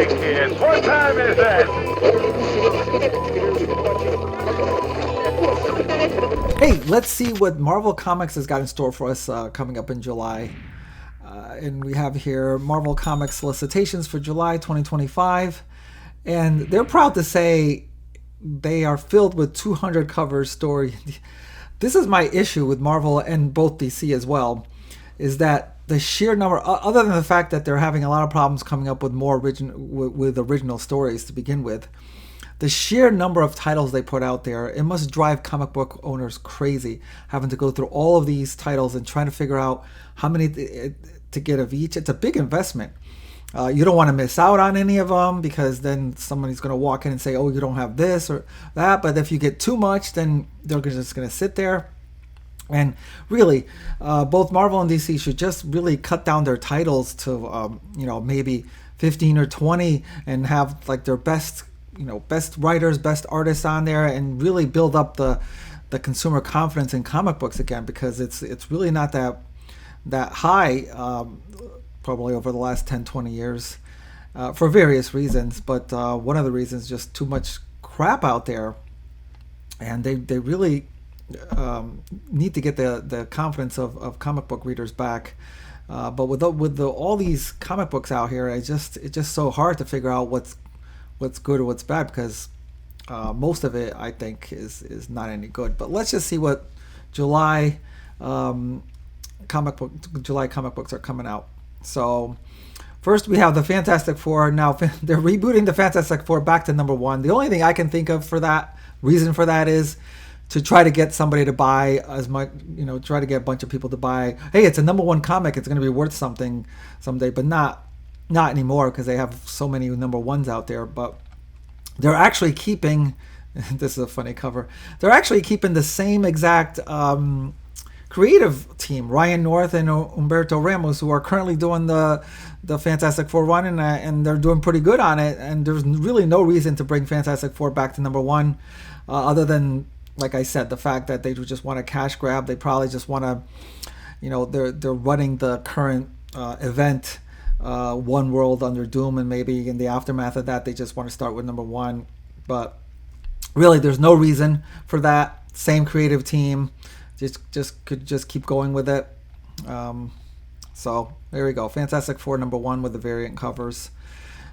Hey kids, what time is it? Hey, let's see what Marvel Comics has got in store for us coming up in July. And we have here Marvel Comics Solicitations for July 2025. And they're proud to say they are filled with 200 covers story. This is my issue with Marvel and both DC as well, is that the sheer number, other than the fact that they're having a lot of problems coming up with more original stories to begin with, the sheer number of titles they put out there, it must drive comic book owners crazy, having to go through all of these titles and trying to figure out how many to get of each. It's a big investment. You don't want to miss out on any of them, because then somebody's going to walk in and say, oh, you don't have this or that. But if you get too much, then they're just going to sit there. And really, both Marvel and DC should just really cut down their titles to, maybe 15 or 20, and have like their best writers, best artists on there, and really build up the consumer confidence in comic books again, because it's really not that high, probably over the last 10, 20 years, for various reasons. But one of the reasons, just too much crap out there, and they really need to get the confidence of comic book readers back. But with all these comic books out here, it's just so hard to figure out what's good or what's bad, because most of it, I think, is not any good. But let's just see what July comic books are coming out. So first we have the Fantastic Four. Now they're rebooting the Fantastic Four back to number one. The only thing I can think of for that reason for that is to try to get somebody to buy as much, try to get a bunch of people to buy. Hey, it's a number one comic. It's going to be worth something someday, but not anymore, because they have so many number ones out there. But they're actually keeping, this is a funny cover, they're actually keeping the same exact creative team, Ryan North and Humberto Ramos, who are currently doing the Fantastic Four run, and they're doing pretty good on it. And there's really no reason to bring Fantastic Four back to number one, other than, like I said, the fact that they just want a cash grab. They probably just want to, they're running the current event, One World Under Doom, and maybe in the aftermath of that, they just want to start with number one. But really, there's no reason for that. Same creative team, just keep going with it. So there we go. Fantastic Four number one with the variant covers.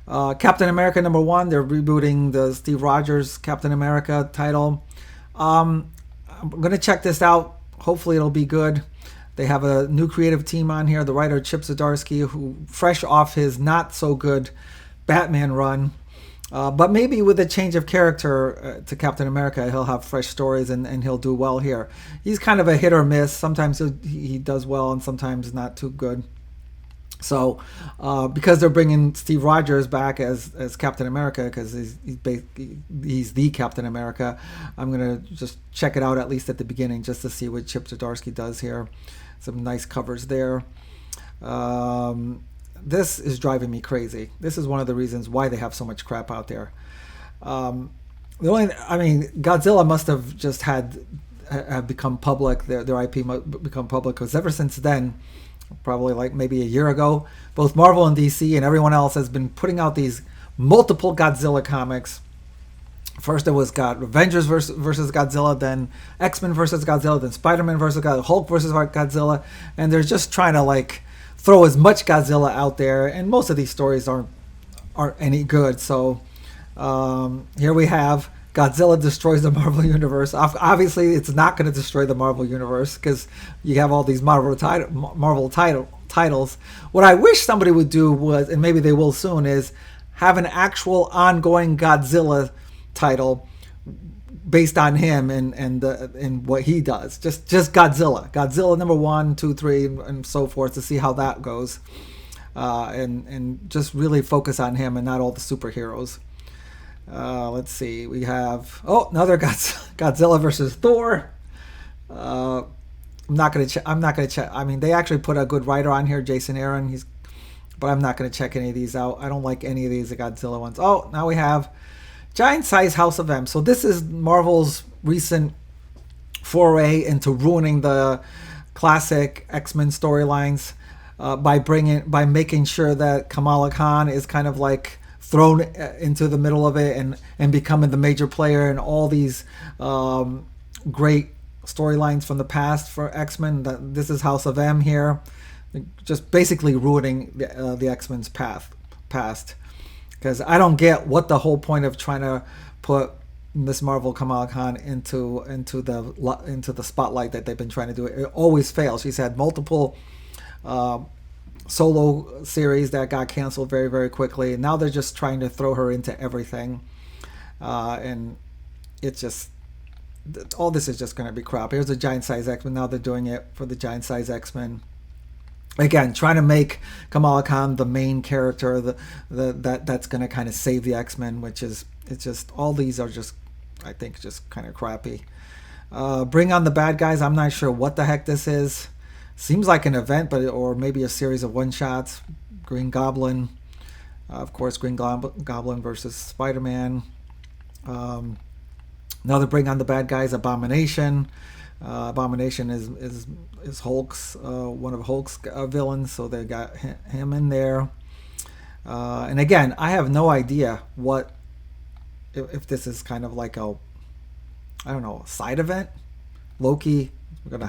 Captain America number one. They're rebooting the Steve Rogers Captain America title. I'm gonna check this out. Hopefully it'll be good. They have a new creative team on here. The writer Chip Zdarsky, who fresh off his not so good Batman run, but maybe with a change of character to Captain America, he'll have fresh stories and he'll do well here. He's kind of a hit or miss. Sometimes he does well and sometimes not too good. So because they're bringing Steve Rogers back as Captain America, because he's the Captain America, I'm going to just check it out at least at the beginning, just to see what Chip Zdarsky does here. Some nice covers there. This is driving me crazy. This is one of the reasons why they have so much crap out there. Godzilla must have just have become public. Their IP must become public, because ever since then, probably like maybe a year ago, both Marvel and DC and everyone else has been putting out these multiple Godzilla comics. First it was Avengers versus Godzilla, then X-Men versus Godzilla, then Spider-Man versus Godzilla, Hulk versus Godzilla, and they're just trying to throw as much Godzilla out there, and most of these stories aren't any good. So here we have Godzilla destroys the Marvel Universe. Obviously, it's not going to destroy the Marvel Universe, because you have all these Marvel titles. What I wish somebody would do was, and maybe they will soon, is have an actual ongoing Godzilla title based on him and what he does. Just Godzilla number 1, 2, 3, and so forth, to see how that goes, and just really focus on him and not all the superheroes. Let's see. We have another Godzilla versus Thor. I'm not gonna check. I mean, they actually put a good writer on here, Jason Aaron. But I'm not gonna check any of these out. I don't like any of these Godzilla ones. Oh, now we have Giant Size House of M. So this is Marvel's recent foray into ruining the classic X-Men storylines by making sure that Kamala Khan is kind of like thrown into the middle of it and becoming the major player in all these great storylines from the past for X-Men. This is House of M here, just basically ruining the X-Men's past. Because I don't get what the whole point of trying to put Miss Marvel Kamala Khan into the spotlight that they've been trying to do. It always fails. She's had multiple solo series that got canceled very, very quickly, and now they're just trying to throw her into everything, and it's just all this is just going to be crap. Here's a giant size X-Men. Now they're doing it for the giant size X-Men. Again, trying to make Kamala Khan the main character, that's going to kind of save the X-Men, which is, it's just, all these are just, I think, just kind of crappy. Bring on the bad guys. I'm not sure what the heck this is. Seems like an event, or maybe a series of one-shots. Green Goblin, of course, Green Goblin versus Spider-Man. Now they bring on the bad guys. Abomination. Abomination is Hulk's one of Hulk's villains, so they got him in there. And again, I have no idea what if this is kind of like a, I don't know, a side event. Loki, we're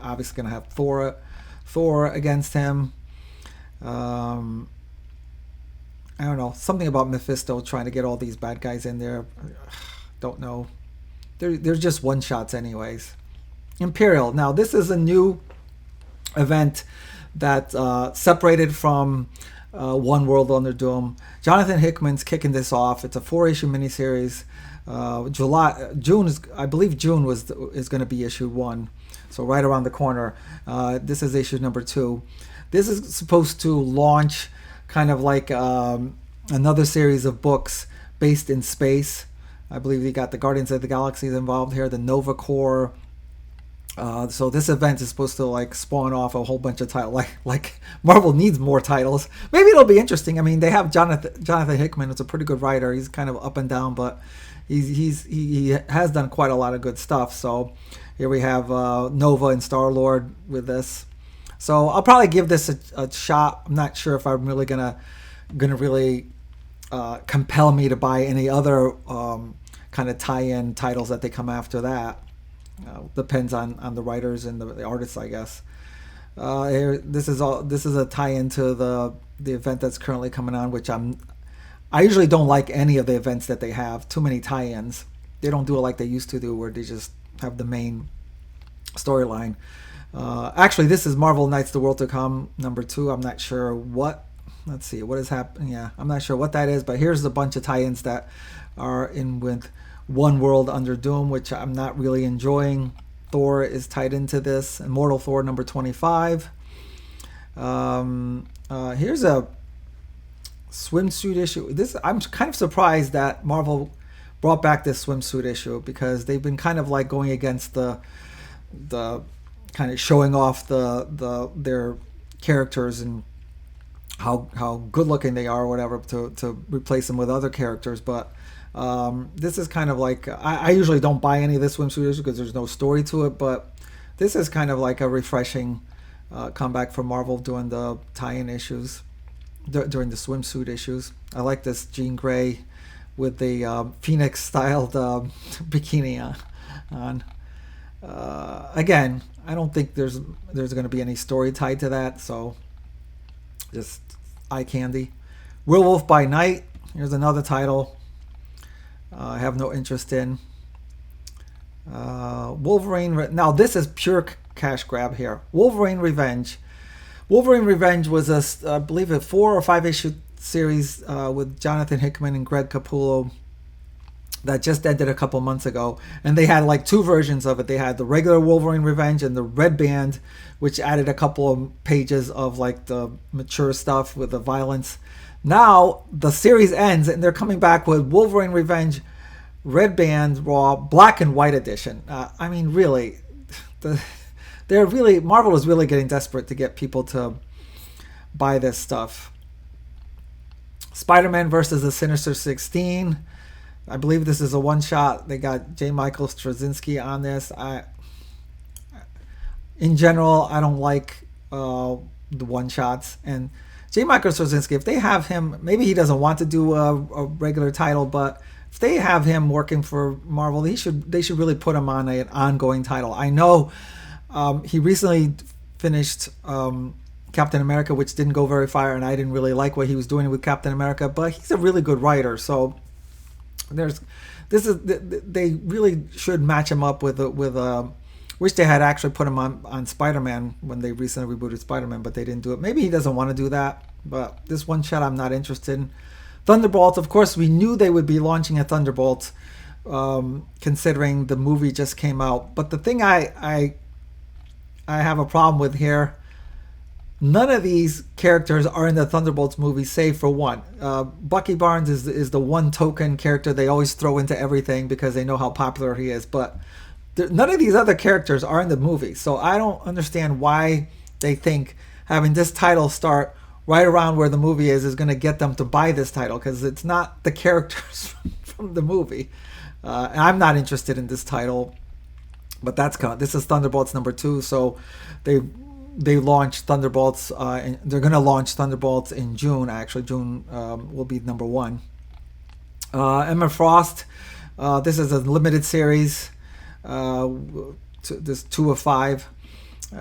obviously gonna have Thor against him. I don't know, something about Mephisto trying to get all these bad guys in there. Don't know. They're just one shots anyways. Imperial. Now this is a new event that separated from One World Under Doom. Jonathan Hickman's kicking this off. It's a 4-issue miniseries. June is going to be issue 1, so right around the corner. This is issue number 2. This is supposed to launch kind of like another series of books based in space. I believe you got the Guardians of the Galaxy involved here, the Nova Corps. So this event is supposed to like spawn off a whole bunch of titles. Like Marvel needs more titles. Maybe it'll be interesting. I mean, they have Jonathan Hickman. It's a pretty good writer. He's kind of up and down, but he has done quite a lot of good stuff. So here we have Nova and Star-Lord with this. So I'll probably give this a shot. I'm not sure if I'm really gonna really compel me to buy any other kind of tie-in titles that they come after that. Depends on the writers and the artists, I guess. This is a tie-in to the event that's currently coming on, which I usually don't like any of the events that they have. Too many tie-ins. They don't do it like they used to do, where they just have the main storyline. Actually, this is Marvel Knights: The World to Come number 2. I'm not sure what. Let's see what is happening. Yeah, I'm not sure what that is, but here's a bunch of tie-ins that are in with One World Under Doom, which I'm not really enjoying. Thor is tied into this. Immortal Thor number 25. Here's a swimsuit issue. I'm kind of surprised that Marvel brought back this swimsuit issue, because they've been kind of like going against the kind of showing off their characters and how good looking they are or whatever to replace them with other characters. But this is kind of like, I usually don't buy any of this swimsuit issue because there's no story to it, but this is kind of like a refreshing comeback from Marvel doing the tie-in issues, during the swimsuit issues. I like this Jean Grey with the Phoenix-styled bikini on. Again, I don't think there's going to be any story tied to that, so just eye candy. Werewolf by Night. Here's another title I have no interest in. Wolverine. Now this is pure cash grab here. Wolverine Revenge. Wolverine Revenge was I believe a 4 or 5 issue series with Jonathan Hickman and Greg Capullo that just ended a couple months ago, and they had like 2 versions of it. They had the regular Wolverine Revenge and the Red Band, which added a couple of pages of like the mature stuff with the violence. Now the series ends and they're coming back with Wolverine Revenge, Red Band, Raw, Black and White edition. I mean, really, Marvel is really getting desperate to get people to buy this stuff. Spider-Man versus the Sinister 16. I believe this is a one-shot. They got J. Michael Straczynski on this. In general, I don't like the one-shots. And J. Michael Straczynski, if they have him, maybe he doesn't want to do a regular title, but if they have him working for Marvel, they should really put him on an ongoing title. I know he recently finished Captain America, which didn't go very far, and I didn't really like what he was doing with Captain America, but he's a really good writer, so they really should match him up with wish they had actually put him on Spider-Man when they recently rebooted Spider-Man, but they didn't do it. Maybe he doesn't want to do that, but this one shot I'm not interested in. Thunderbolts, of course, we knew they would be launching a Thunderbolts, considering the movie just came out. But the thing I have a problem with here, none of these characters are in the Thunderbolts movie, save for one. Bucky Barnes is the one token character they always throw into everything because they know how popular he is, but none of these other characters are in the movie, so I don't understand why they think having this title start right around where the movie is going to get them to buy this title, because it's not the characters from the movie. And I'm not interested in this title, but this is Thunderbolts number 2, so they launched Thunderbolts, and they're going to launch Thunderbolts in June. Actually, June will be number 1. Emma Frost, this is a limited series. This 2 of 5,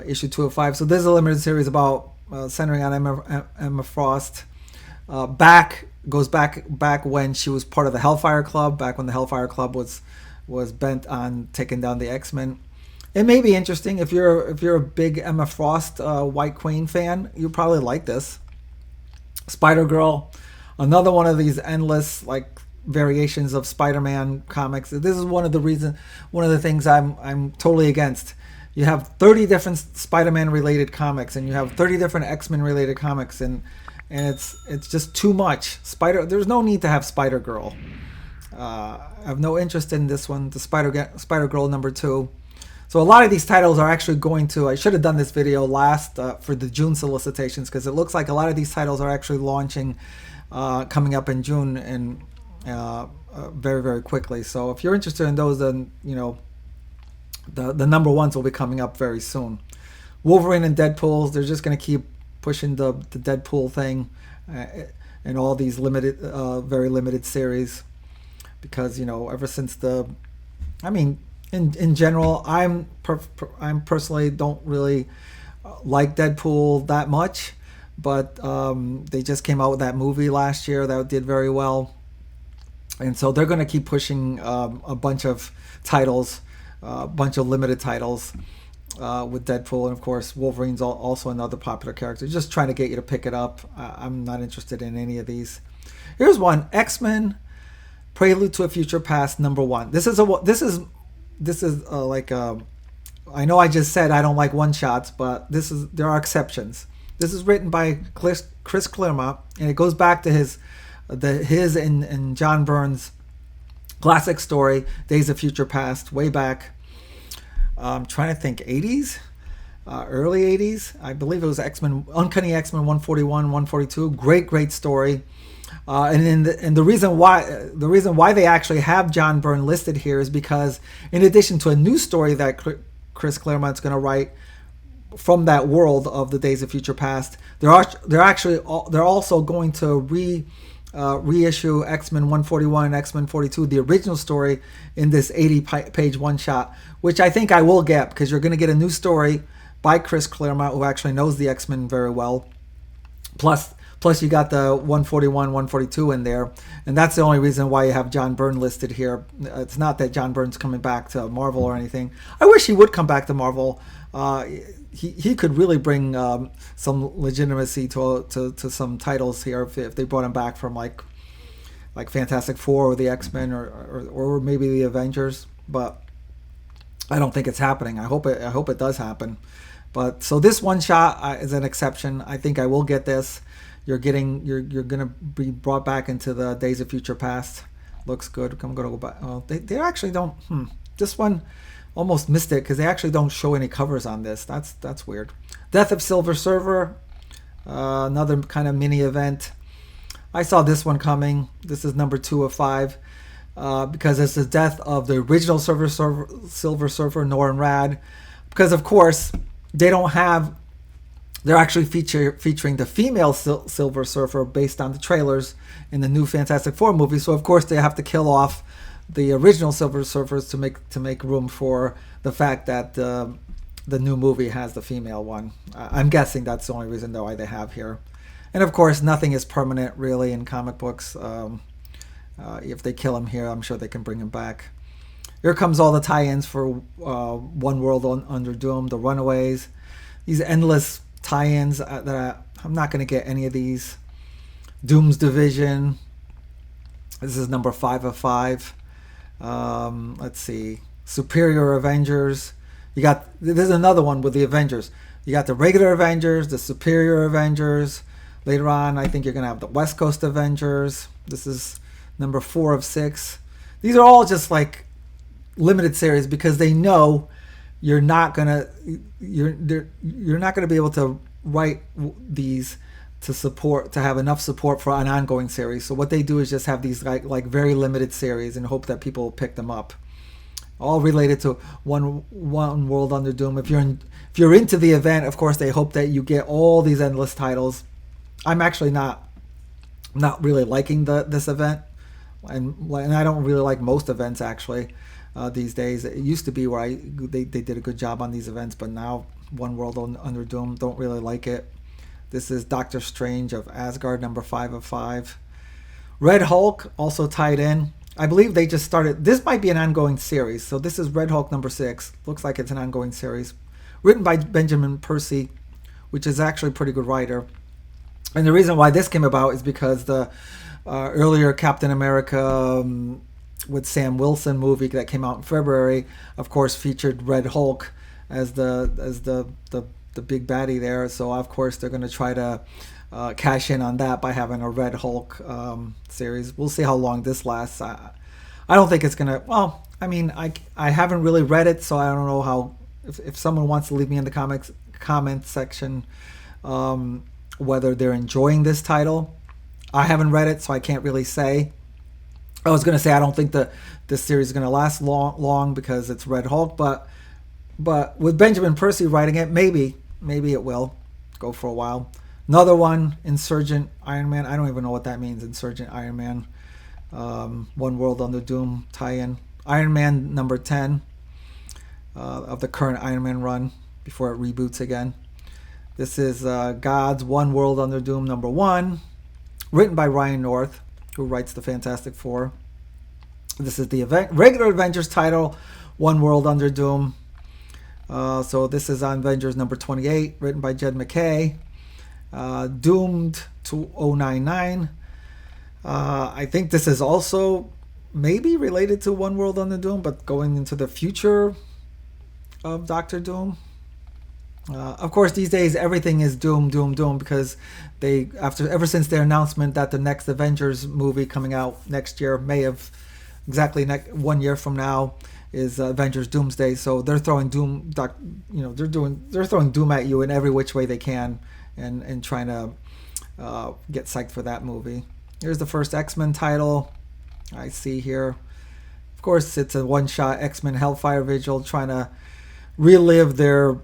issue 2 of 5. So this is a limited series about centering on Emma Frost. Goes back when she was part of the Hellfire Club, back when the Hellfire Club was bent on taking down the X-Men. It may be interesting if you're a big Emma Frost White Queen fan. You probably like this. Spider-Girl, another one of these endless variations of Spider-Man comics. This is one of the things I'm totally against. You have 30 different Spider-Man related comics, and you have 30 different X-Men related comics, and it's just too much. There's no need to have Spider-Girl. I have no interest in this one, the Spider-Girl number 2. So a lot of these titles are actually going to, I should have done this video last for the June solicitations, because it looks like a lot of these titles are actually launching coming up in June, and very, very quickly. So if you're interested in those, then the number 1s will be coming up very soon. Wolverine and Deadpool, they're just going to keep pushing the Deadpool thing and all these very limited series, because ever since in general, I'm personally don't really like Deadpool that much, but they just came out with that movie last year that did very well. And so they're going to keep pushing a bunch of titles, a bunch of limited titles with Deadpool. And of course, Wolverine's also another popular character. Just trying to get you to pick it up. I'm not interested in any of these. Here's one: X-Men Prelude to a Future Past number 1. This is I know I just said I don't like one-shots, but there are exceptions. This is written by Chris Claremont, and it goes back to his and John Byrne's classic story, Days of Future Past, way back. I'm trying to think, 80s, early 80s. I believe it was Uncanny X-Men 141, 142. Great story. And the reason why they actually have John Byrne listed here is because, in addition to a new story that Chris Claremont's going to write from that world of the Days of Future Past, they're also going to reissue X-Men 141 and X-Men 42, the original story, in this 80-page one-shot, which I think I will get, because you're going to get a new story by Chris Claremont, who actually knows the X-Men very well. Plus you got the 141, 142 in there, and that's the only reason why you have John Byrne listed here. It's not that John Byrne's coming back to Marvel or anything. I wish he would come back to Marvel. He could really bring some legitimacy to some titles here if they brought him back from like Fantastic Four or the X-Men or maybe the Avengers. But I don't think it's happening. I hope it does happen. But so this one shot is an exception. I think I will get this. You're gonna be brought back into the Days of Future Past. Looks good. I'm gonna go back. Oh, they actually don't. This one almost missed it because they actually don't show any covers on this. That's weird. Death of Silver Surfer, another kind of mini event. I saw this one coming. This is number 2 of 5 because it's the death of the original Silver Surfer, Norrin Radd. Because of course they don't have They're actually featuring the female Silver Surfer based on the trailers in the new Fantastic Four movie. So of course they have to kill off the original Silver Surfers to make room for the fact that the new movie has the female one. I'm guessing that's the only reason why they have here. And of course, nothing is permanent really in comic books. If they kill him here, I'm sure they can bring him back. Here comes all the tie-ins for One World Under Doom, The Runaways. These endless tie-ins I'm not going to get any of these. Doom's Division. This is number 5 of 5. Let's see. Superior Avengers. There's another one with the Avengers. You got the regular Avengers, the Superior Avengers. Later on, I think you're going to have the West Coast Avengers. This is number 4 of 6. These are all just like limited series because they know you're not gonna be able to write these to have enough support for an ongoing series. So what they do is just have these like very limited series and hope that people will pick them up. All related to one World Under Doom. If you're into the event, of course they hope that you get all these endless titles. I'm actually not really liking this event, and I don't really like most events actually. These days, it used to be where they did a good job on these events, but now One World Under Doom, don't really like it. This is Doctor Strange of Asgard, number 5 of 5. Red Hulk also tied in. I believe they just started. This might be an ongoing series. So this is Red Hulk number 6. Looks like it's an ongoing series, written by Benjamin Percy, which is actually a pretty good writer. And the reason why this came about is because the earlier Captain America. With Sam Wilson movie that came out in February, of course, featured Red Hulk as the big baddie there. So of course they're going to try to cash in on that by having a Red Hulk series. We'll see how long this lasts. I don't think it's gonna. Well, I mean, I haven't really read it, so I don't know how. If someone wants to leave me in the comment section whether they're enjoying this title. I haven't read it, so I can't really say. I was going to say I don't think this series is going to last long because it's Red Hulk, but with Benjamin Percy writing it, maybe it will go for a while. Another one, Insurgent Iron Man. I don't even know what that means, Insurgent Iron Man. One World Under Doom tie-in. Iron Man number 10 of the current Iron Man run before it reboots again. This is God's One World Under Doom number 1, written by Ryan North, who writes the Fantastic Four. This is the regular Avengers title, One World Under Doom. So this is on Avengers number 28, written by Jed McKay. Doomed 2099. I think this is also maybe related to One World Under Doom, but going into the future of Doctor Doom. Of course, these days everything is Doom because ever since their announcement that the next Avengers movie coming out next year, May of exactly 1 year from now, is Avengers Doomsday. So they're throwing Doom, they're throwing Doom at you in every which way they can, and trying to get psyched for that movie. Here's the first X-Men title I see here. Of course, it's a one-shot X-Men Hellfire Vigil trying to relive their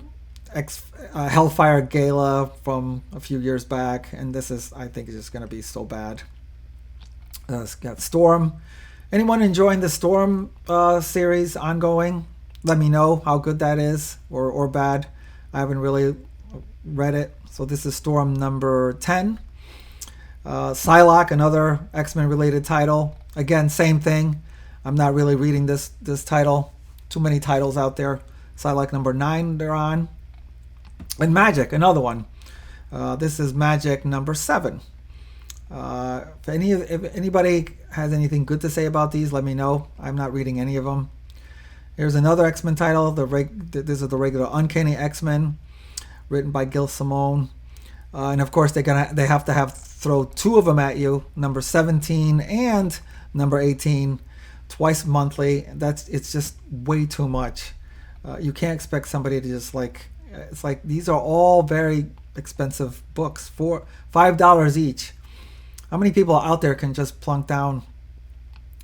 Hellfire Gala from a few years back, and this is, I think, is just going to be so bad. It's got Storm. Anyone enjoying the Storm series ongoing? Let me know how good that is or bad. I haven't really read it. So this is Storm number 10. Psylocke, another X-Men related title. Again, same thing. I'm not really reading this title. Too many titles out there. Psylocke number 9 they're on. And Magic, another one. This is Magic number 7. If anybody has anything good to say about these, let me know. I'm not reading any of them. Here's another X-Men title. This is the regular Uncanny X-Men, written by Gil Simone. And of course, they have to throw 2 of them at you, number 17 and number 18, twice monthly. It's just way too much. You can't expect somebody to just it's like these are all very expensive books for $5 each. How many people out there can just plunk down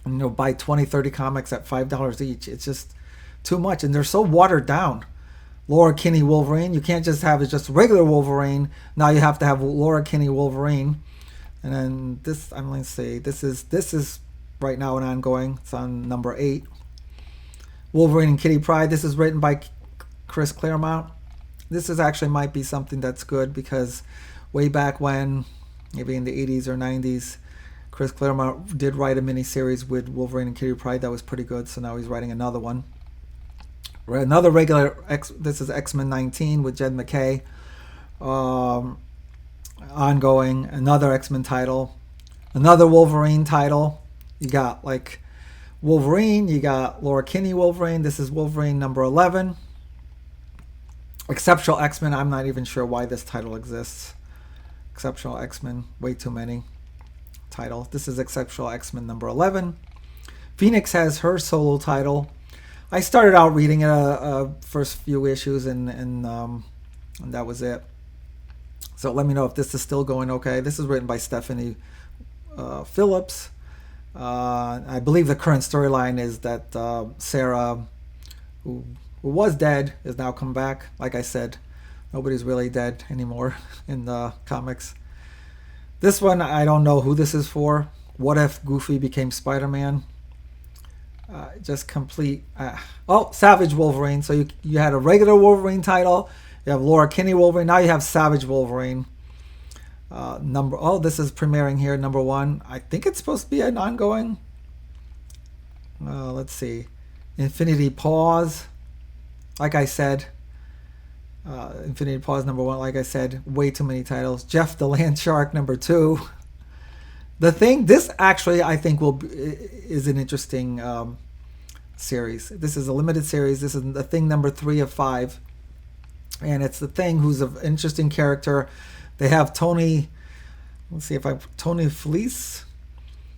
and buy 20, 30 comics at $5 each? It's just too much, and they're so watered down. Laura Kinney Wolverine. You can't just have it just regular Wolverine. Now you have to have Laura Kinney Wolverine. And then this, I'm going to say, this is right now an ongoing. It's on number 8. Wolverine and Kitty Pryde. This is written by Chris Claremont. This is actually might be something that's good because way back when, maybe in the 80s or 90s, Chris Claremont did write a miniseries with Wolverine and Kitty Pryde that was pretty good. So now he's writing another one. Another regular, this is X-Men 19 with Jed McKay. Ongoing, another X-Men title. Another Wolverine title. You got like Wolverine, you got Laura Kinney Wolverine. This is Wolverine number 11. Exceptional X-Men, I'm not even sure why this title exists. Exceptional X-Men, way too many titles. This is Exceptional X-Men number 11. Phoenix has her solo title. I started out reading it first few issues and that was it. So let me know if this is still going okay. This is written by Stephanie Phillips. I believe the current storyline is that Sarah, who was dead, is now come back. Like I said, nobody's really dead anymore in the comics. This one, I don't know who this is for. What if Goofy became Spider-Man? Just complete. Savage Wolverine. So you had a regular Wolverine title. You have Laura Kinney Wolverine. Now you have Savage Wolverine. This is premiering here, number 1. I think it's supposed to be an ongoing. Let's see. Infinity Pause. Like I said, Infinity Pause number 1. Like I said, way too many titles. Jeff the Land Shark number 2. The Thing. This actually I think is an interesting series. This is a limited series. This is The Thing number 3 of 5, and it's The Thing, who's an interesting character. They have Tony. Tony Felice.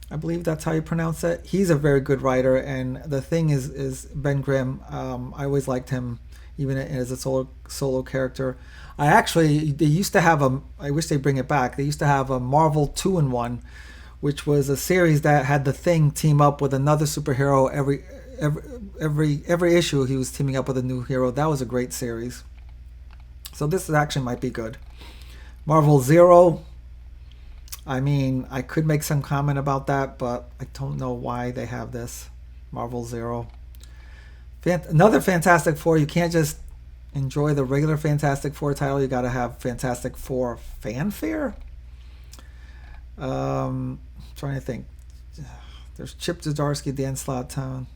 I believe that's how you pronounce it. He's a very good writer, and The Thing is Ben Grimm. I always liked him, even as a solo character. They used to have I wish they bring it back. They used to have a Marvel 2-in-1, which was a series that had The Thing team up with another superhero every issue. He was teaming up with a new hero. That was a great series. So this actually might be good. Marvel Zero. I mean, I could make some comment about that, but I don't know why they have this. Marvel Zero. Another Fantastic Four. You can't just enjoy the regular Fantastic Four title. You got to have Fantastic Four fanfare. Trying to think. There's Chip Zdarsky, Dan Slott,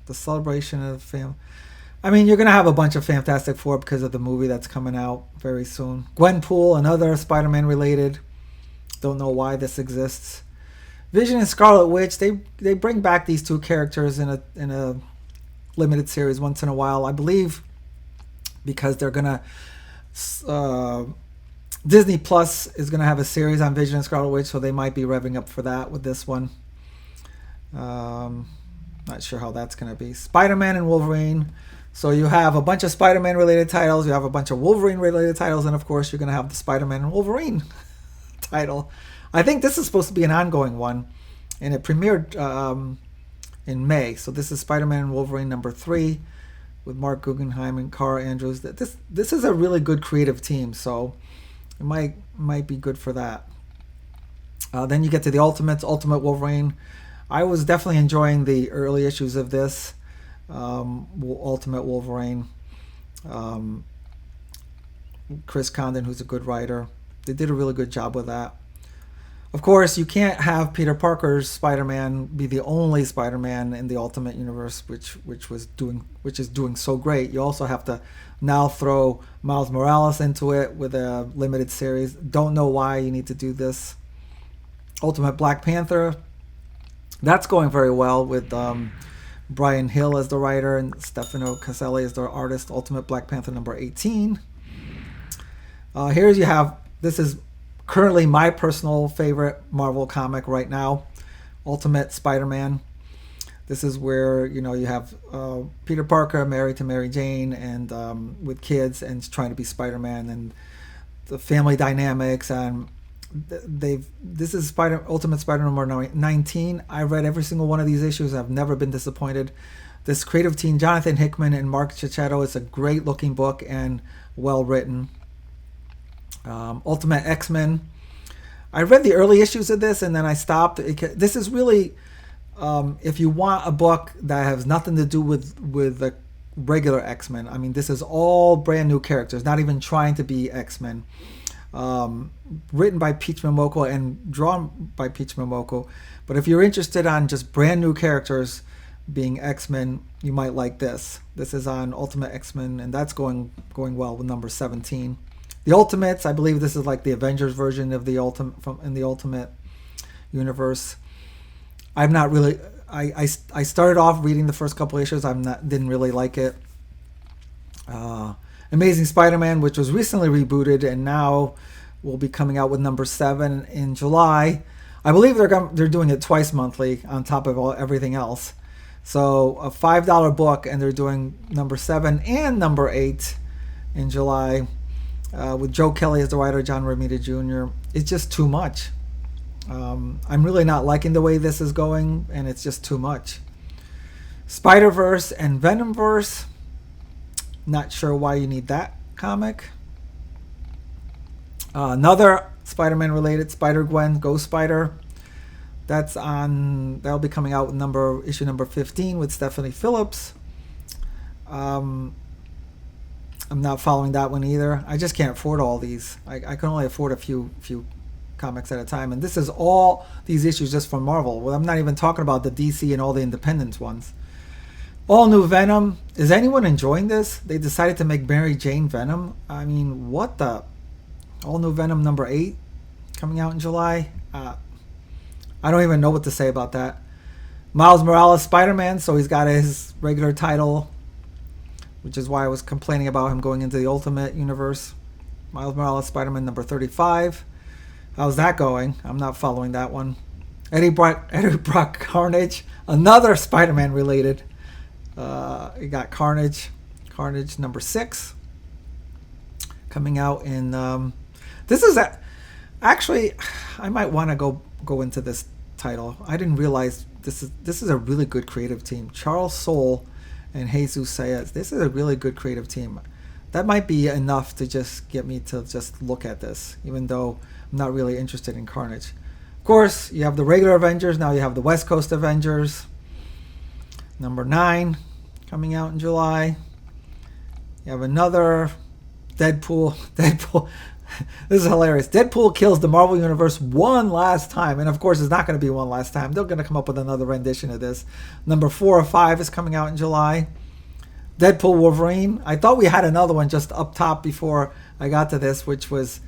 the Celebration of Fam. I mean, you're going to have a bunch of Fantastic Four because of the movie that's coming out very soon. Gwenpool, another Spider-Man related. Don't know why this exists. Vision and Scarlet Witch, they bring back these two characters in a limited series once in a while. I believe because they're going to... Disney Plus is going to have a series on Vision and Scarlet Witch, so they might be revving up for that with this one. Not sure how that's going to be. Spider-Man and Wolverine. So you have a bunch of Spider-Man related titles, you have a bunch of Wolverine related titles, and of course you're going to have the Spider-Man and Wolverine title. I think this is supposed to be an ongoing one, and it premiered in May. So this is Spider-Man and Wolverine number 3 with Mark Guggenheim and Cara Andrews. This is a really good creative team, so it might be good for that. Then you get to the Ultimate Wolverine. I was definitely enjoying the early issues of this. Ultimate Wolverine. Chris Condon, who's a good writer. They did a really good job with that. Of course, you can't have Peter Parker's Spider-Man be the only Spider-Man in the Ultimate Universe, which is doing so great. You also have to now throw Miles Morales into it with a limited series. Don't know why you need to do this. Ultimate Black Panther. That's going very well with Brian Hill as the writer and Stefano Caselli as the artist. Ultimate Black Panther number 18. This is currently my personal favorite Marvel comic right now, Ultimate Spider-Man. This is where you have Peter Parker married to Mary Jane and with kids and trying to be Spider-Man, and the family dynamics and this is Ultimate Spider number 19. I read every single one of these issues. I've never been disappointed. This creative team, Jonathan Hickman and Mark Cicchetto, is a great looking book and well written. Ultimate X-Men. I read the early issues of this and then I stopped. This is really, if you want a book that has nothing to do with the regular X-Men. I mean, this is all brand new characters, not even trying to be X-Men. Written by Peach Momoko and drawn by Peach Momoko. But if you're interested on just brand new characters being X-Men, you might like this. This is on Ultimate X-Men, and that's going well with number 17. The Ultimates, I believe this is like the Avengers version of the in the Ultimate universe. I'm not really. I started off reading the first couple issues. Didn't really like it. Amazing Spider-Man, which was recently rebooted and now will be coming out with number 7 in July. I believe they're doing it twice monthly on top of everything else. So a $5 book, and they're doing number 7 and number 8 in July with Joe Kelly as the writer, John Romita Jr. It's just too much. I'm really not liking the way this is going, and it's just too much. Spider-Verse and Venomverse. Not sure why you need that comic. Another Spider-Man related, Spider-Gwen, Ghost Spider. That'll be coming out with issue number 15 with Stephanie Phillips. I'm not following that one either. I just can't afford all these. I can only afford a few comics at a time, and this is all these issues just from Marvel. Well, I'm not even talking about the DC and all the independent ones. All new Venom. Is anyone enjoying this? They decided to make Mary Jane Venom. I mean, what the? All new Venom number 8 coming out in July. I don't even know what to say about that. Miles Morales Spider-Man, so he's got his regular title, which is why I was complaining about him going into the Ultimate Universe. Miles Morales Spider-Man number 35. How's that going? I'm not following that one. Eddie Brock Carnage, another Spider-Man related. You got Carnage number 6 coming out in. This is actually, I might want to go into this title. I didn't realize this is a really good creative team. Charles Soule and Jesus Saez. This is a really good creative team. That might be enough to just get me to just look at this, even though I'm not really interested in Carnage. Of course, you have the regular Avengers. Now you have the West Coast Avengers. Number 9 coming out in July. You have another Deadpool. This is hilarious. Deadpool kills the Marvel Universe one last time. And of course, it's not going to be one last time. They're going to come up with another rendition of this. Number 4 or 5 is coming out in July. Deadpool Wolverine. I thought we had another one just up top before I got to this, which was,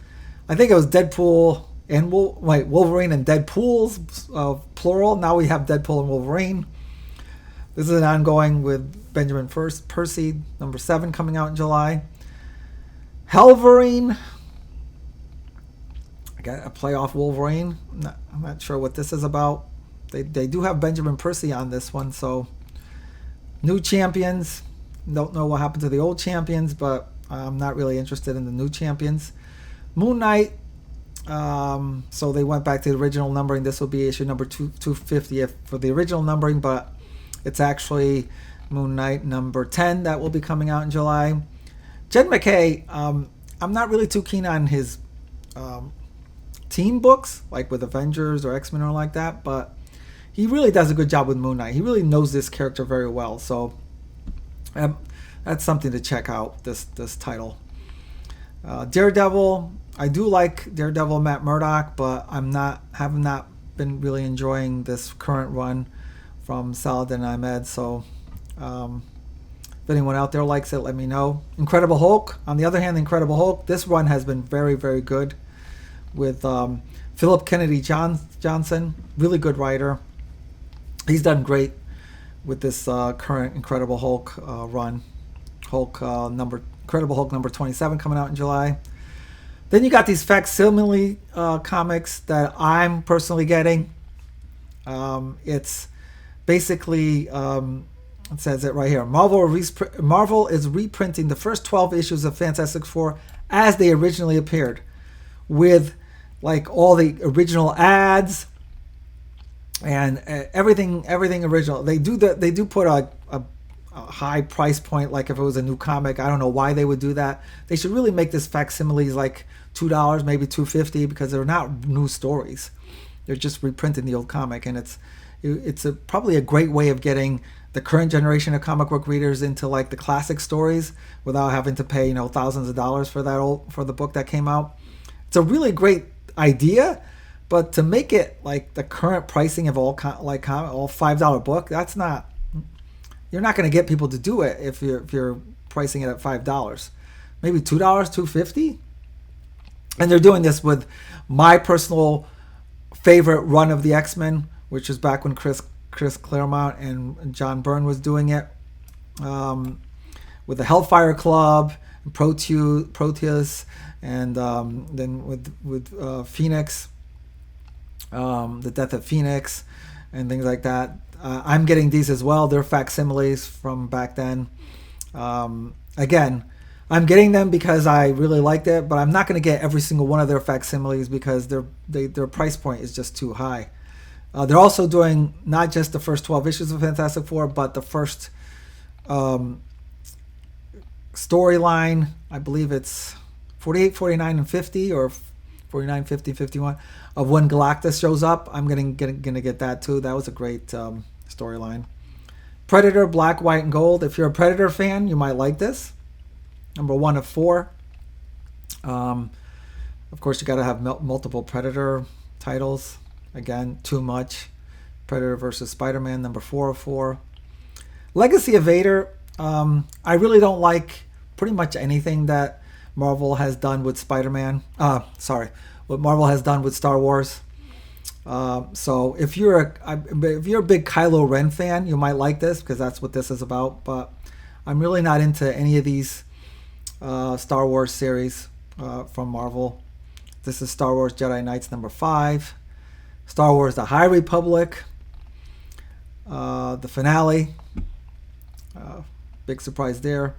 I think it was Deadpool and Wolverine and Deadpools, plural. Now we have Deadpool and Wolverine. This is an ongoing with Benjamin Percy, number 7 coming out in July. Helverine. I got a playoff Wolverine. I'm not sure what this is about. They do have Benjamin Percy on this one, so new champions. Don't know what happened to the old champions, but I'm not really interested in the new champions. Moon Knight. So they went back to the original numbering. This will be issue number 250 for the original numbering, but it's actually Moon Knight number 10 that will be coming out in July. Jed MacKay, I'm not really too keen on his team books, like with Avengers or X-Men or like that, but he really does a good job with Moon Knight. He really knows this character very well, so that's something to check out, this title. Daredevil, I do like Daredevil Matt Murdock, but have not been really enjoying this current run from Saladin Ahmed, so if anyone out there likes it, let me know. Incredible Hulk, on the other hand, Incredible Hulk, this run has been very, very good with Philip Kennedy Johnson, really good writer. He's done great with this current Incredible Hulk run. Incredible Hulk number 27 coming out in July. Then you got these facsimile comics that I'm personally getting. It's basically, it says it right here. Marvel is reprinting the first 12 issues of Fantastic Four as they originally appeared, with like all the original ads and everything original. They do put a high price point, like if it was a new comic. I don't know why they would do that. They should really make this facsimiles like $2, maybe $2.50, because they're not new stories. They're just reprinting the old comic, and it's probably a great way of getting the current generation of comic book readers into like the classic stories without having to pay thousands of dollars for the book that came out. It's a really great idea, but to make it like the current pricing of all $5 book, that's not. You're not going to get people to do it if you're pricing it at $5. Maybe $2, $2.50. And they're doing this with my personal favorite run of the X-Men, which is back when Chris Claremont and John Byrne was doing it, with the Hellfire Club, Proteus, and then with Phoenix, the Death of Phoenix, and things like that. I'm getting these as well. They're facsimiles from back then. Again, I'm getting them because I really liked it, but I'm not going to get every single one of their facsimiles because their price point is just too high. They're also doing not just the first 12 issues of Fantastic Four, but the first storyline. I believe it's 48, 49, and 50, or 49, 50, 51, of when Galactus shows up. I'm gonna get that too. That was a great storyline. Predator, Black, White, and Gold. If you're a Predator fan, you might like this. Number 1 of 4. Of course, you got to have multiple Predator titles. Again, too much. Predator versus Spider-Man, number 4 of 4. Legacy of Vader. I really don't like pretty much anything that Marvel has done with Spider-Man. What Marvel has done with Star Wars. So if you're a big Kylo Ren fan, you might like this because that's what this is about. But I'm really not into any of these Star Wars series from Marvel. This is Star Wars Jedi Knights number 5. Star Wars The High Republic. The finale. Big surprise there.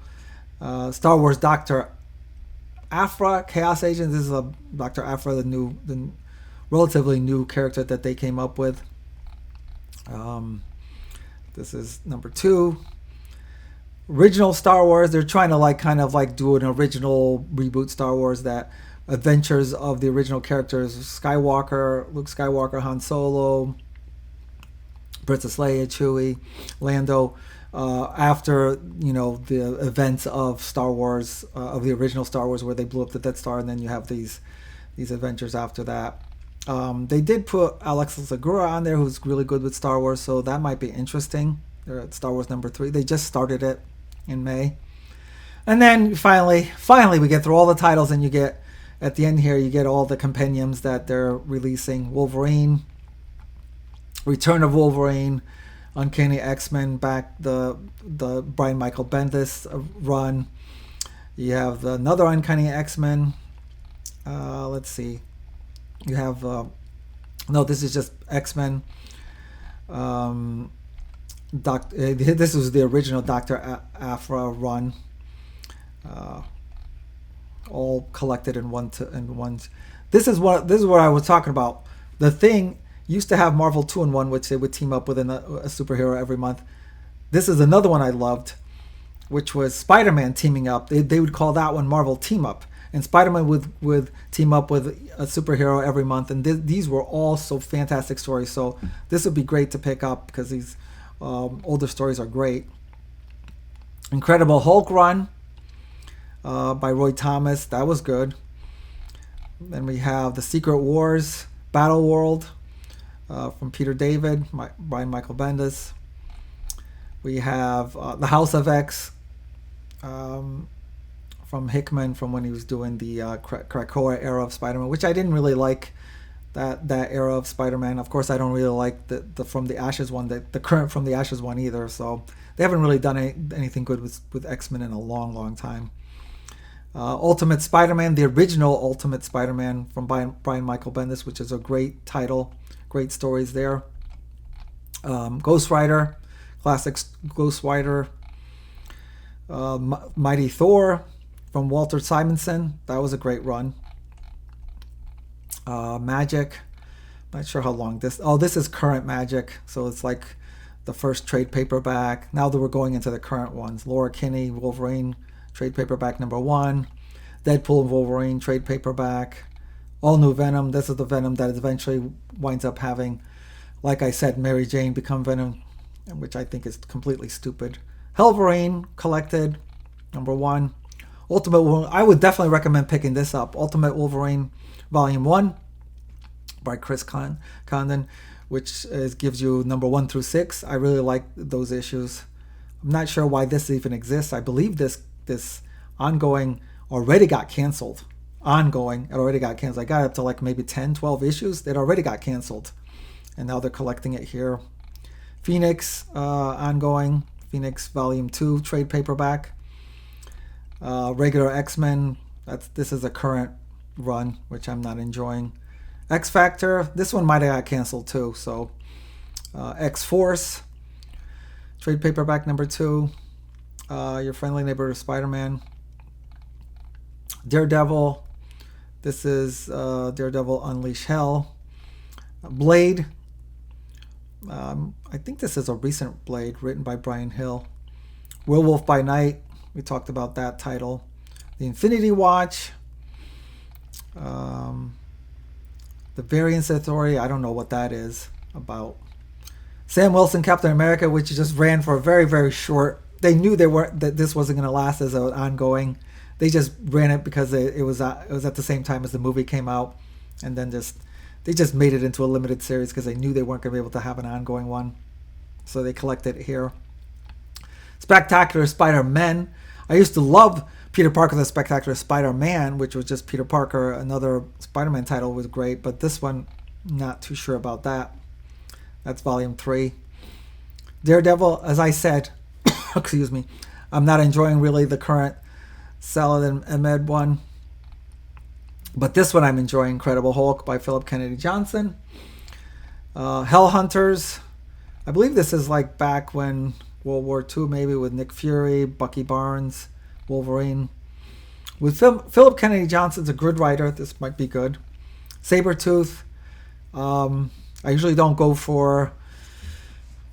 Star Wars Dr. Aphra, Chaos Agent. This is Dr. Aphra, the relatively new character that they came up with. This is number 2. Original Star Wars. They're trying to do an original reboot Star Wars, that adventures of the original characters: Luke Skywalker, Han Solo, Princess Leia, Chewie, Lando. After the events of Star Wars, of the original Star Wars, where they blew up the Death Star, and then you have these adventures after that. They did put Alex Segura on there, who's really good with Star Wars, so that might be interesting. They're at Star Wars number 3. They just started it in May. And then finally we get through all the titles, and you get, at the end here, you get all the compendiums that they're releasing. Wolverine, Return of Wolverine, Uncanny X-Men, back the Brian Michael Bendis run. You have another Uncanny X-Men. Let's see. You have this is just X-Men. This was the original Dr. Aphra run, all collected in one. This is what I was talking about. The Thing used to have Marvel 2-in-1, which they would team up with a superhero every month. This is another one I loved, which was Spider-Man teaming up. They would call that one Marvel Team Up. And Spider-Man would team up with a superhero every month. And these were all so fantastic stories. So this would be great to pick up because these older stories are great. Incredible Hulk run by Roy Thomas. That was good. Then we have The Secret Wars, Battle World from Peter David, Brian Michael Bendis. We have The House of X from Hickman, from when he was doing the Krakoa era of Spider-Man, which I didn't really like that era of Spider-Man. Of course, I don't really like the From the Ashes one, the current From the Ashes one either. So they haven't really done anything good with X-Men in a long time. Ultimate Spider-Man, the original Ultimate Spider-Man from Brian Michael Bendis, which is a great title, great stories there. Ghost Rider, classic Ghost Rider. Mighty Thor from Walter Simonson, that was a great run. Magic. Not sure how long this. Oh, this is current Magic, so it's like the first trade paperback. Now that we're going into the current ones, Laura Kinney, Wolverine, trade paperback #1. Deadpool and Wolverine, trade paperback. All New Venom. This is the Venom that eventually winds up having, like I said, Mary Jane become Venom, which I think is completely stupid. Wolverine collected, #1. Ultimate Wolverine. I would definitely recommend picking this up. Ultimate Wolverine, Volume 1 by Chris Condon, which gives you #1 through 6. I really like those issues. I'm not sure why this even exists. I believe this ongoing already got canceled. It already got canceled. I got up to like maybe 10, 12 issues. It already got canceled. And now they're collecting it here. Phoenix, ongoing. Phoenix Volume 2, trade paperback. Regular X-Men. This is a current run, which I'm not enjoying. X-Factor. This one might have got canceled too. So, X-Force. Trade paperback #2. Your Friendly Neighbor Spider-Man. Daredevil. This is Daredevil Unleash Hell. Blade. I think this is a recent Blade written by Brian Hill. Werewolf by Night. We talked about that title. The Infinity Watch. The Variance Authority. I don't know what that is about. Sam Wilson, Captain America, which just ran for a very, very short. They knew that this wasn't going to last as an ongoing. They just ran it because it was at the same time as the movie came out, and then they just made it into a limited series because they knew they weren't going to be able to have an ongoing one, so they collected it here. Spectacular Spider-Man. I used to love Peter Parker the Spectacular Spider-Man, which was just Peter Parker. Another Spider-Man title was great, but this one, not too sure about that. That's Volume 3. Daredevil, as I said, excuse me, I'm not enjoying really the current Salad and Ahmed one. But this one I'm enjoying. Incredible Hulk by Philip Kennedy Johnson. Hell Hunters. I believe this is like back when World War II, maybe, with Nick Fury, Bucky Barnes, Wolverine. With Philip Kennedy Johnson's a good writer. This might be good. Sabretooth. I usually don't go for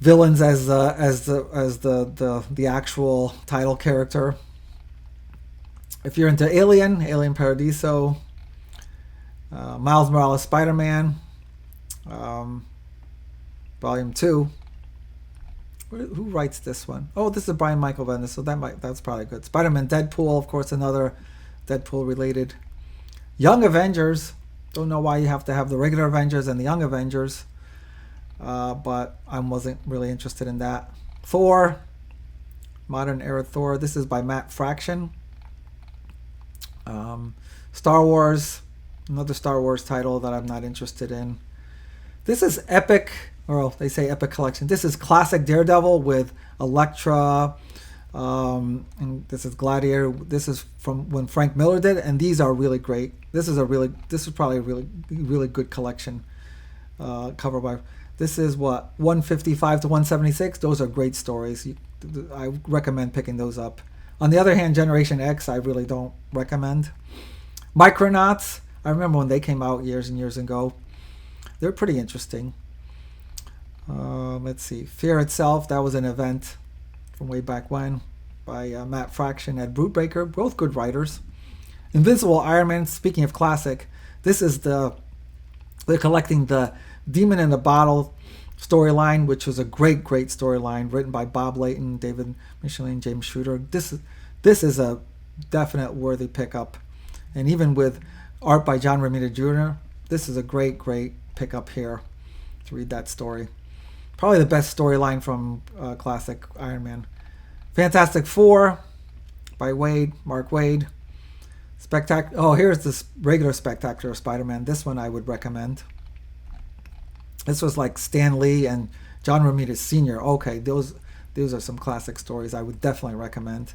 villains as the actual title character. If you're into Alien Paradiso, Miles Morales Spider-Man, Volume 2. Who writes this one? Oh, this is Brian Michael Bendis, so that's probably good. Spider-Man Deadpool, of course, another Deadpool related. Young Avengers. Don't know why you have to have the regular Avengers and the Young Avengers, but I wasn't really interested in that. Thor, Modern Era Thor. This is by Matt Fraction. Star Wars, another Star Wars title that I'm not interested in. This is Epic, or they say Epic Collection. This is classic Daredevil with Elektra, and this is Gladiator. This is from when Frank Miller did, and these are really great. This is probably a really good collection. Cover by, this is what, 155 to 176. Those are great stories. I recommend picking those up. On the other hand, Generation X, I really don't recommend. Micronauts, I remember when they came out years and years ago. They're pretty interesting. Let's see. Fear Itself, that was an event from way back when by Matt Fraction and Brubaker, both good writers. Invincible Iron Man, speaking of classic, they're collecting the Demon in the Bottle storyline, which was a great storyline written by Bob Layton, David Michelin, James Shooter. This is a definite worthy pickup, and even with art by John Romita Jr., this is a great pickup here to read that story. Probably the best storyline from classic Iron Man. Fantastic Four by Mark Waid. Here's this regular Spectacular Spider-Man. This one I would recommend. This was like Stan Lee and John Romita Sr. Okay, those are some classic stories I would definitely recommend.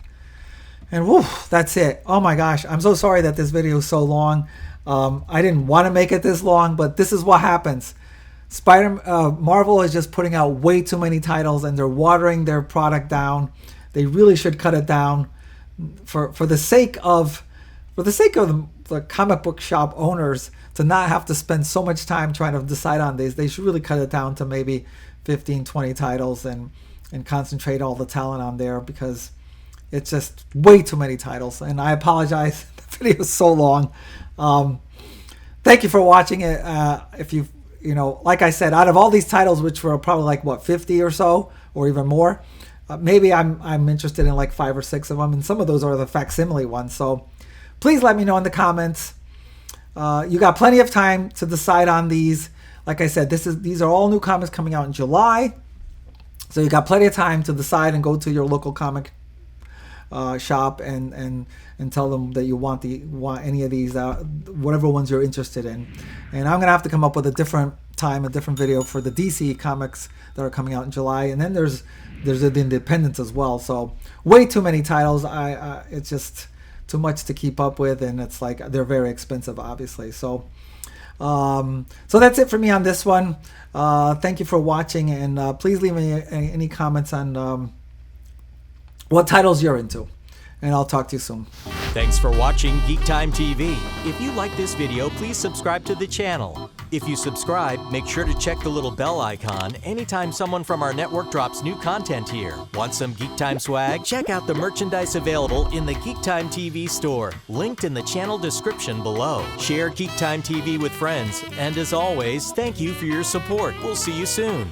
And woo, that's it. Oh my gosh, I'm so sorry that this video is so long. I didn't want to make it this long, but this is what happens. Marvel is just putting out way too many titles, and they're watering their product down. They really should cut it down for the sake of the comic book shop owners to not have to spend so much time trying to decide on these. They should really cut it down to maybe 15, 20 titles and concentrate all the talent on there, because it's just way too many titles. And I apologize, the video is so long. Thank you for watching it. If you know, like I said, out of all these titles, which were probably like what, 50 or so, or even more, maybe I'm interested in like 5 or 6 of them, and some of those are the facsimile ones. So please let me know in the comments. You got plenty of time to decide on these. Like I said, these are all new comics coming out in July, so you got plenty of time to decide and go to your local comic shop and tell them that you want any of these, whatever ones you're interested in. And I'm gonna have to come up with a different time, a different video for the DC comics that are coming out in July. And then there's the independents as well. So way too many titles. It's just too much to keep up with, and it's like they're very expensive, obviously. So so that's it for me on this one. Thank you for watching, and please leave me any comments on what titles you're into, and I'll talk to you soon. Thanks for watching GeekTime TV. If you like this video, please subscribe to the channel. If you subscribe, make sure to check the little bell icon anytime someone from our network drops new content here. Want some GeekTime swag? Check out the merchandise available in the GeekTime TV store, linked in the channel description below. Share GeekTime TV with friends, and as always, thank you for your support. We'll see you soon.